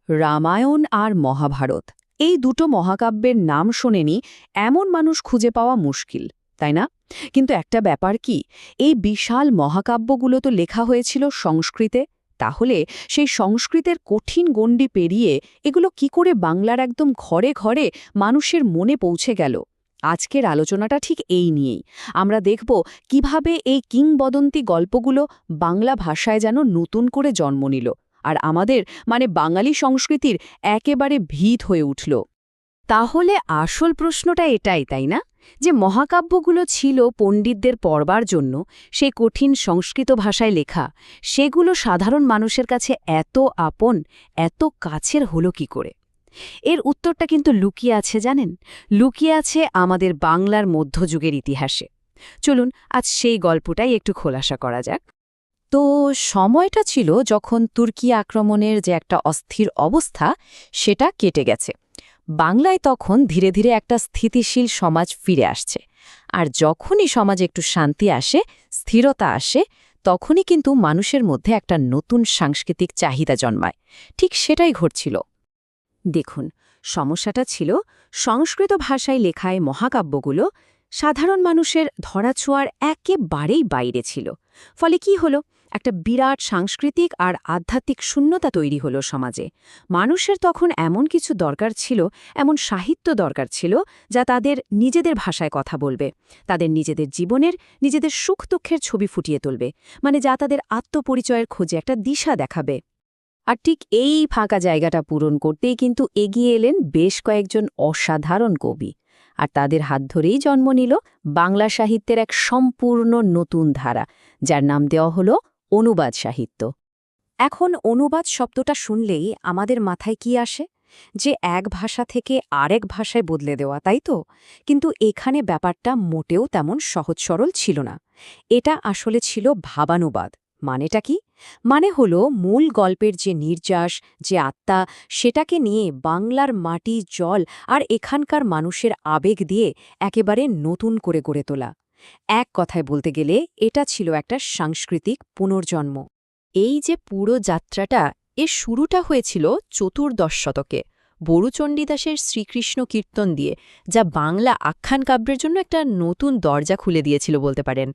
রামায়ণ আর মহাভারত এই দুটো মহাকাব্যের নাম শোনেনি এমন মানুষ খুঁজে পাওয়া মুশকিল, তাই না? কিন্তু একটা ব্যাপার কি, এই বিশাল মহাকাব্যগুলো তো লেখা হয়েছিল সংস্কৃতে। তাহলে সেই সংস্কৃতের কঠিন গণ্ডি পেরিয়ে এগুলো কি করে বাংলার একদম ঘরে ঘরে মানুষের মনে পৌঁছে গেল? আজকের আলোচনাটা ঠিক এই নিয়েই। আমরা দেখব কিভাবে এই কিংবদন্তি গল্পগুলো বাংলা ভাষায় যেন নতুন করে জন্ম নিল আর আমাদের বাঙালি সংস্কৃতির একেবারে ভিত হয়ে উঠল। তাহলে আসল প্রশ্নটা এটাই, তাই না? যে মহাকাব্যগুলো ছিল পণ্ডিতদের পড়বার জন্য, সেই কঠিন সংস্কৃত ভাষায় লেখা, সেগুলো সাধারণ মানুষের কাছে এত আপন, এত কাছের হলো কি করে? এর উত্তরটা কিন্তু লুকিয়ে আছে, জানেন? লুকিয়ে আছে আমাদের বাংলার মধ্যযুগের ইতিহাসে। চলুন আজ সেই গল্পটাই একটু খোলাসা করা যাক। তো সময়টা ছিল যখন তুর্কি আক্রমণের যে একটা অস্থির অবস্থা, সেটা কেটে গেছে। বাংলায় তখন ধীরে ধীরে একটা স্থিতিশীল সমাজ ফিরে আসছে। আর যখনই সমাজে একটু শান্তি আসে, স্থিরতা আসে, তখনই কিন্তু মানুষের মধ্যে একটা নতুন সাংস্কৃতিক চাহিদা জন্মায়। ঠিক সেটাই ঘটছিল। দেখুন, সমস্যাটা ছিল সংস্কৃত ভাষায় লেখায় মহাকাব্যগুলো সাধারণ মানুষের ধরাছোঁয়ার একেবারেই বাইরে ছিল। ফলে কি হলো, একটা বিরাট সাংস্কৃতিক আর আধ্যাত্মিক শূন্যতা তৈরি হলো সমাজে। মানুষের তখন এমন কিছু দরকার ছিল, এমন সাহিত্য দরকার ছিল, যা তাদের নিজেদের ভাষায় কথা বলবে, তাদের নিজেদের জীবনের, নিজেদের সুখ দুঃখের ছবি ফুটিয়ে তুলবে, যা তাদের আত্মপরিচয়ের খোঁজে একটা দিশা দেখাবে। আর ঠিক এই ফাঁকা জায়গাটা পূরণ করতেই কিন্তু এগিয়ে এলেন বেশ কয়েকজন অসাধারণ কবি। আর তাদের হাত ধরেই জন্ম নিল বাংলা সাহিত্যের এক সম্পূর্ণ নতুন ধারা, যার নাম দেওয়া হল অনুবাদ সাহিত্য। এখন অনুবাদ শব্দটা শুনলেই আমাদের মাথায় কি আসে? যে এক ভাষা থেকে আরেক ভাষায় বদলে দেওয়া, তাই তো? কিন্তু এখানে ব্যাপারটা মোটেও তেমন সহজ সরল ছিল না। এটা আসলে ছিল ভাবানুবাদ। মানেটা কি? হলো মূল গল্পের যে নির্যাস, যে আত্মা, সেটাকে নিয়ে বাংলার মাটি, জল আর এখানকার মানুষের আবেগ দিয়ে একেবারে নতুন করে গড়ে তোলা। এক কথায় বলতে গেলে এটা ছিল একটা সাংস্কৃতিক পুনর্জন্ম। এই যে পুরো যাত্রাটা, এর শুরুটা হয়েছিল চতুর্দশ শতকে বড়ুচণ্ডীদাসের শ্রীকৃষ্ণ কীর্তন দিয়ে, যা বাংলা আখ্যান কাব্যের জন্য একটা নতুন দরজা খুলে দিয়েছিল বলতে পারেন।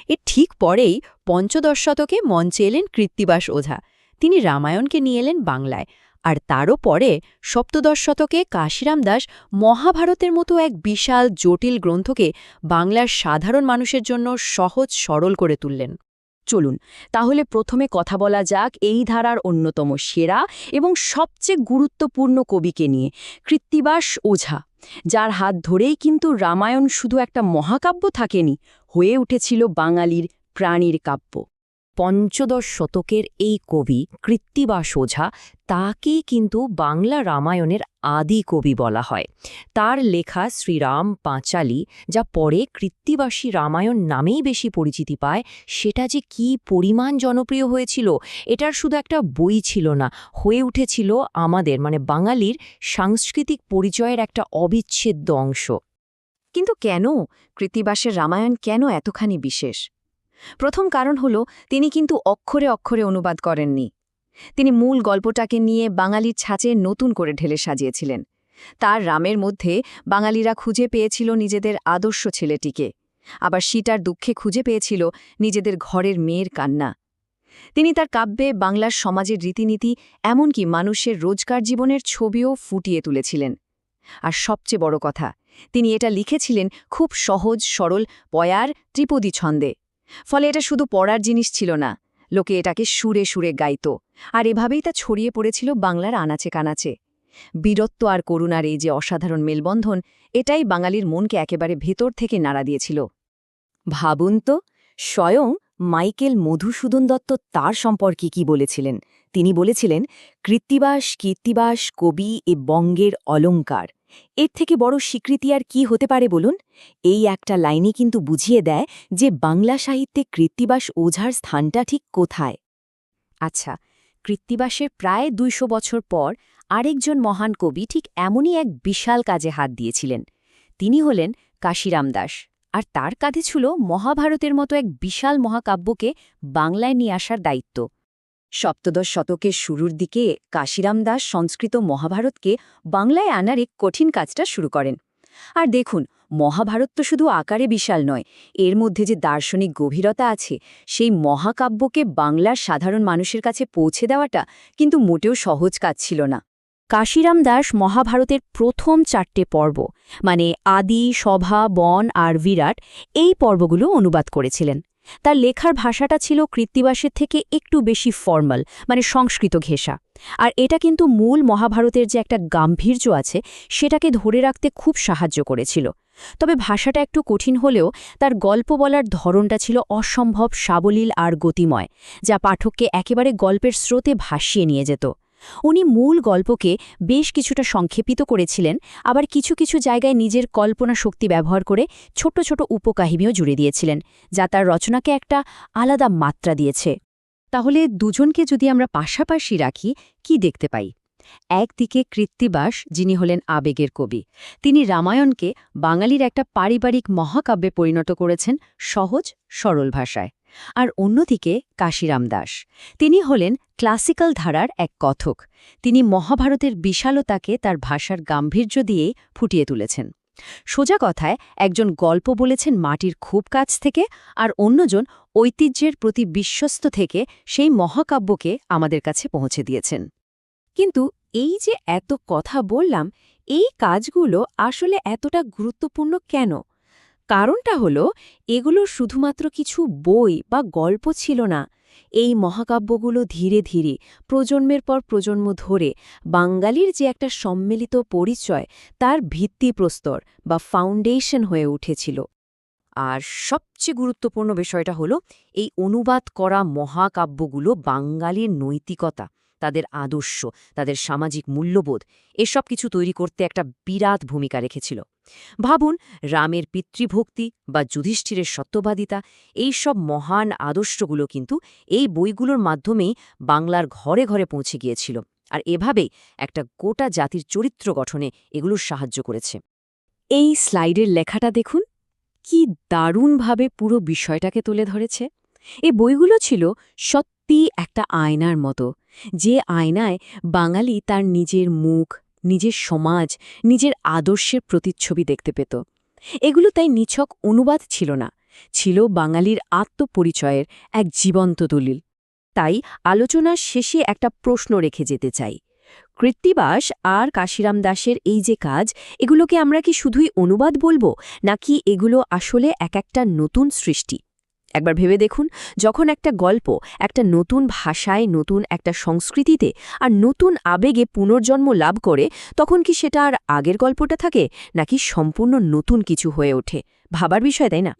এর ঠিক পরেই পঞ্চদশ শতকে মঞ্চে এলেন কৃত্তিবাস ওঝা। তিনি রামায়ণকে নিয়ে এলেন বাংলায়। আর তারও পরে সপ্তদশ শতকে কাশিরাম দাস মহাভারতের মতো এক বিশাল জটিল গ্রন্থকে বাংলার সাধারণ মানুষের জন্য সহজ সরল করে তুললেন। চলুন তাহলে প্রথমে কথা বলা যাক এই ধারার অন্যতম সেরা এবং সবচেয়ে গুরুত্বপূর্ণ কবিকে নিয়ে, কৃত্তিবাস ওঝা, যার হাত ধরেই কিন্তু রামায়ণ শুধু একটা মহাকাব্য থাকেনি, হয়ে উঠেছিল বাঙালির প্রাণীর কাব্য। পঞ্চদশ শতকের এই কবি কৃত্তিবাস ওঝা, তাকেই কিন্তু বাংলা রামায়ণের আদি কবি বলা হয়। তার লেখা শ্রীরাম পাঁচালী, যা পরে কৃত্তিবাসী রামায়ণ নামেই বেশি পরিচিতি পায়, সেটা যে কি পরিমাণ জনপ্রিয় হয়েছিল, এটার শুধু একটা বই ছিল না, হয়ে উঠেছিল আমাদের বাঙালির সাংস্কৃতিক পরিচয়ের একটা অবিচ্ছেদ্য অংশ। কিন্তু কেন কৃত্তিবাসের রামায়ণ কেন এতখানি বিশেষ? প্রথম কারণ হল, তিনি কিন্তু অক্ষরে অক্ষরে অনুবাদ করেননি। তিনি মূল গল্পটাকে নিয়ে বাঙালির ছাঁচে নতুন করে ঢেলে সাজিয়েছিলেন। তার রামের মধ্যে বাঙালিরা খুঁজে পেয়েছিল নিজেদের আদর্শ ছেলেটিকে, আবার সীতার দুঃখে খুঁজে পেয়েছিল নিজেদের ঘরের মেয়ের কান্না। তিনি তার কাব্যে বাংলার সমাজের রীতিনীতি, এমনকি মানুষের রোজকার জীবনের ছবিও ফুটিয়ে তুলেছিলেন। আর সবচেয়ে বড় কথা, তিনি এটা লিখেছিলেন খুব সহজ সরল পয়ার ত্রিপদী ছন্দে। ফলে এটা শুধু পড়ার জিনিস ছিল না, লোকে এটাকে সুরে সুরে গাইত। আর এভাবেই তা ছড়িয়ে পড়েছিল বাংলার আনাচে কানাচে। বীরত্ব আর করুণার এই যে অসাধারণ মেলবন্ধন, এটাই বাঙালির মনকে একেবারে ভেতর থেকে নাড়া দিয়েছিল। ভাবুন তো, স্বয়ং মাইকেল মধুসূদন দত্ত তার সম্পর্কে কি বলেছিলেন। তিনি বলেছিলেন, কৃত্তিবাস কীর্তিবাস কবি এ বঙ্গের অলঙ্কার। এর থেকে বড় স্বীকৃতি আর কি হতে পারে বলুন? এই একটা লাইনই কিন্তু বুঝিয়ে দেয় যে বাংলা সাহিত্যে কৃত্তিবাস ওঝার স্থানটা ঠিক কোথায়। আচ্ছা, কৃত্তিবাসের প্রায় ২০০ বছর পর আরেকজন মহান কবি ঠিক এমনই এক বিশাল কাজে হাত দিয়েছিলেন। তিনি হলেন কাশিরাম দাস। আর তার কাঁধে ছিল মহাভারতের মতো এক বিশাল মহাকাব্যকে বাংলায় নিয়ে আসার দায়িত্ব। সপ্তদশ শতকের শুরুর দিকে কাশিরাম দাস সংস্কৃত মহাভারতকে বাংলায় আনার এক কঠিন কাজটা শুরু করেন। আর দেখুন, মহাভারত তো শুধু আকারে বিশাল নয়, এর মধ্যে যে দার্শনিক গভীরতা আছে, সেই মহাকাব্যকে বাংলার সাধারণ মানুষের কাছে পৌঁছে দেওয়াটা কিন্তু মোটেও সহজ কাজ ছিল না। কাশিরাম দাস মহাভারতের প্রথম 4টে পর্ব মানে আদি, সভা, বন আর বিরাট এই পর্বগুলো অনুবাদ করেছিলেন। তার লেখার ভাষাটা ছিল কৃত্তিবাসের থেকে একটু বেশি ফর্মাল, মানে সংস্কৃত ঘেঁষা। আর এটা কিন্তু মূল মহাভারতের যে একটা গাম্ভীর্য আছে সেটাকে ধরে রাখতে খুব সাহায্য করেছিল। তবে ভাষাটা একটু কঠিন হলেও তার গল্প বলার ধরনটা ছিল অসম্ভব সাবলীল আর গতিময়, যা পাঠককে একেবারে গল্পের স্রোতে ভাসিয়ে নিয়ে যেত। উনি মূল গল্পকে বেশ কিছুটা সংক্ষেপিত করেছিলেন, আবার কিছু কিছু জায়গায় নিজের কল্পনা শক্তি ব্যবহার করে ছোট ছোট উপকাহিনীও জুড়ে দিয়েছিলেন, যা তার রচনাকে একটা আলাদা মাত্রা দিয়েছে। তাহলে দুজনকে যদি আমরা পাশাপাশি রাখি, কি দেখতে পাই? একদিকে কৃত্তিবাস, যিনি হলেন আবেগের কবি, তিনি রামায়ণকে বাঙালির একটা পারিবারিক মহাকাব্যে পরিণত করেছেন সহজ সরল ভাষায়। আর অন্যদিকে কাশিরাম দাস, তিনি হলেন ক্লাসিক্যাল ধারার এক কথক। তিনি মহাভারতের বিশালতাকে তার ভাষার গাম্ভীর্য দিয়েই ফুটিয়ে তুলেছেন। সোজা কথায় একজন গল্প বলেছেন মাটির খুব কাছ থেকে, আর অন্যজন ঐতিহ্যের প্রতি বিশ্বস্ত থেকে সেই মহাকাব্যকে আমাদের কাছে পৌঁছে দিয়েছেন। কিন্তু এই যে এত কথা বললাম, এই কাজগুলো আসলে এতটা গুরুত্বপূর্ণ কেন? কারণটা হলো, এগুলো শুধুমাত্র কিছু বই বা গল্প ছিল না। এই মহাকাব্যগুলো ধীরে ধীরে প্রজন্মের পর প্রজন্ম ধরে বাঙালির যে একটা সম্মিলিত পরিচয়, তার ভিত্তিপ্রস্তর বা ফাউন্ডেশন হয়ে উঠেছিল। আর সবচেয়ে গুরুত্বপূর্ণ বিষয়টা হলো, এই অনুবাদ করা মহাকাব্যগুলো বাঙালির নৈতিকতা, তাদের আদর্শ, তাদের সামাজিক মূল্যবোধ এসব কিছু তৈরি করতে একটা বিরাট ভূমিকা রেখেছিল। ভাবুন, রামের পিতৃভক্তি বা যুধিষ্ঠিরের সত্যবাদিতা, এই সব মহান আদর্শগুলো কিন্তু এই বইগুলোর মাধ্যমেই বাংলার ঘরে ঘরে পৌঁছে গিয়েছিল। আর এভাবেই একটা গোটা জাতির চরিত্র গঠনে এগুলো সাহায্য করেছে। এই স্লাইডের লেখাটা দেখুন, কি দারুণভাবে পুরো বিষয়টাকে তুলে ধরেছে। এই বইগুলো ছিল সত্যি একটা আয়নার মতো, যে আয়নায় বাঙালি তার নিজের মুখ, নিজের সমাজ, নিজের আদর্শের প্রতিচ্ছবি দেখতে পেত। এগুলো তাই নিছক অনুবাদ ছিল না, ছিল বাঙালির আত্মপরিচয়ের এক জীবন্ত দলিল। তাই আলোচনার শেষে একটা প্রশ্ন রেখে যেতে চাই। কৃত্তিবাস আর কাশিরাম দাসের এই যে কাজ, এগুলোকে আমরা কি শুধুই অনুবাদ বলবো, নাকি এগুলো আসলে এক একটা নতুন সৃষ্টি? একবার ভেবে দেখুন, যখন একটা গল্প একটা নতুন ভাষায়, নতুন একটা সংস্কৃতিতে আর নতুন আবেগে পুনর্জন্ম লাভ করে, তখন কি সেটা আর আগের গল্পটা থাকে, নাকি সম্পূর্ণ নতুন কিছু হয়ে ওঠে? ভাবার বিষয়, তাই না?